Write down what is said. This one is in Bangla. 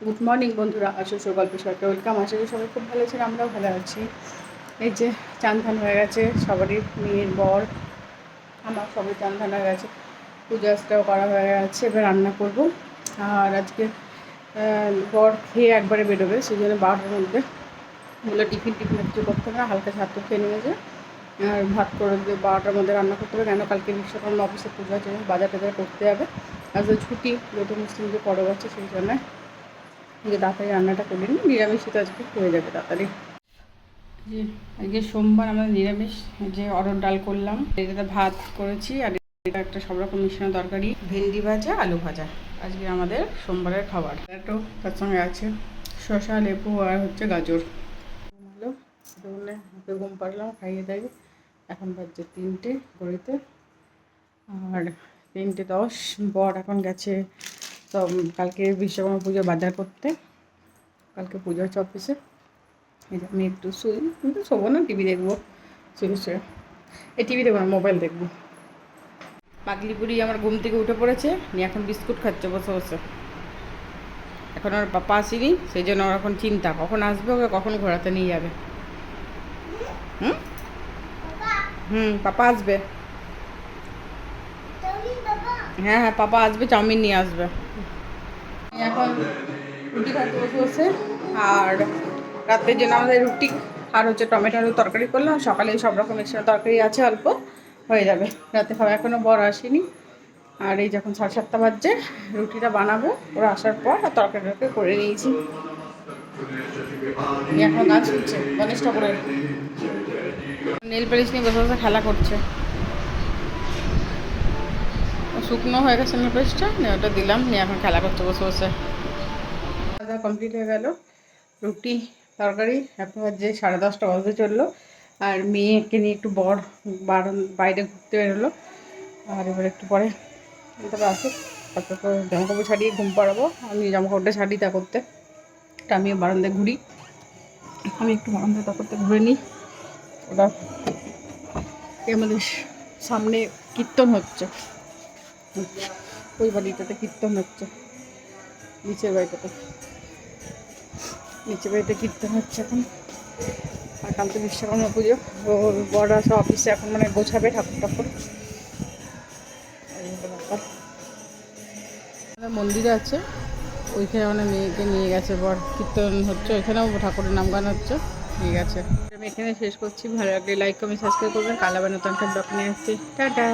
গুড মর্নিং বন্ধুরা, আসো গল্প সরকার ওয়েলকাম। আশা করি সবাই খুব ভালো আছেন, আমরাও ভালো আছি। এই যে চান ধান হয়ে গেছে সবারই, মেয়ের বর আমার সবাই চান ধান হয়ে গেছে, পূজা আজটাও করা হয়ে গেছে। এবার রান্না করব। আর আজকে বর খেয়ে একবারে বেরোবে, সেই জন্য 12টার মধ্যে বলে টিফিন কিছু করতে হবে না, হালকা ছাত্র খেয়ে নিয়ে যায়। আর ভাত করে দিয়ে 12টার মধ্যে রান্না করতে হবে, কেন কালকে বিশ্বকর্মা অফিসে পুজো আছে, বাজার টাজার করতে হবে। আজকে ছুটি, যেহেতু মুসলিমদের পরব আছে, সেই জন্য যে তাড়াতাড়ি রান্নাটা করে নিই। নিরামিষই তো আজকে হয়ে যাবে তাড়াতাড়ি। যে আজকে সোমবার আমরা নিরামিষ, যে অরহর ডাল করলাম, এটাতে ভাত করেছি, আর এটা একটা সব রকম মিশানো তরকারি, ভেন্ডি ভাজা, আলু ভাজা। আজকে আমাদের সোমবারের খাবার। একটু তার সঙ্গে আছে শসা, লেবু আর হচ্ছে গাজর। ভালো বলে হাতে ঘুম পাড়লাম, খাইয়ে দেয়। এখন বাজছে 3টে ঘড়িতে, আর 3:10। বর এখন গেছে তো কালকে বিশ্বকর্মা পুজো বাজার করতে, কালকে পুজো হচ্ছে অফিসে। এই যে আমি একটু শুই, কিন্তু শোবো না, টিভি দেখবো। শুয়ে এই টিভি দেখবো না, মোবাইল দেখবো। পাগলিপুরি আমার ঘুম থেকে উঠে পড়েছে, নিয়ে এখন বিস্কুট খাচ্ছে বসে বসে। এখন ওর পাপা আসেনি, সেই জন্য ওর এখন চিন্তা কখন আসবে, ওকে কখন ঘোরাতে নিয়ে যাবে। পাপা আসবে। হ্যাঁ হ্যাঁ, পাপা আসবে, চাউমিন নিয়ে আসবে। এখন রুটি খাইতে বসে বসে। আর রাতের জন্য আমাদের রুটি আর হচ্ছে টমেটো আলু তরকারি করলাম। সকালে সব রকম এক্সট্রা তরকারি আছে, অল্প হয়ে যাবে রাতে খাওয়া। এখনও বর আসেনি, আর এই যখন 7:30 বাজছে, রুটিটা বানাবো ওরা আসার পর, আর তরকারিটাকে করে নিয়েছি। এখন গাছ হচ্ছে গণেশ ঠাকুরের, নেল পালিশ নিয়ে বসে বসে খেলা করছে। শুকনো হয়ে গেছে নেল পালিশটা, নিয়ে ওটা দিলাম, নিয়ে এখন খেলা করতে বসে বসে। খাওয়া কমপ্লিট হয়ে গেল, রুটি তরকারি। এখন বাজে 10:30 বাজতে চললো। আর মেয়েকে নিয়ে একটু বর বাইরে ঘুরতে বেরোলো। আর এবার একটু পরে তবে আসুক, তারপর জামাকাপড় ছাড়িয়ে ঘুম পাড়াবো। আমি জামাকাপড়টা ছাড়ি তা করতে, আমি বারান্দায় ঘুরি। আমি একটু বারান্দায় তা করতে ঘুরে নিই। ওটা আমাদের সামনে কীর্তন হচ্ছে, ওই বাড়িটাতে কীর্তন হচ্ছে, নিচের বাড়িটাতে কীর্তন হচ্ছে এখন। আর কাল তো বিশ্বকর্মা পুজো, ওর বড় আসা অফিসে এখন মানে গোছাবে ঠাকুর ঠাকুর। ব্যাপার মন্দিরে আছে, ওইখানে মানে মেয়েকে নিয়ে গেছে বর, কীর্তন হচ্ছে ওইখানেও, ঠাকুরের নাম গান হচ্ছে, নিয়ে গেছে। আমি এখানে শেষ করছি। ভালো লাগলে লাইক কমেন্ট সাবস্ক্রাইব করবেন। কাল আবার নতুন একটা ব্লগ নিয়ে আসছি। টাটা।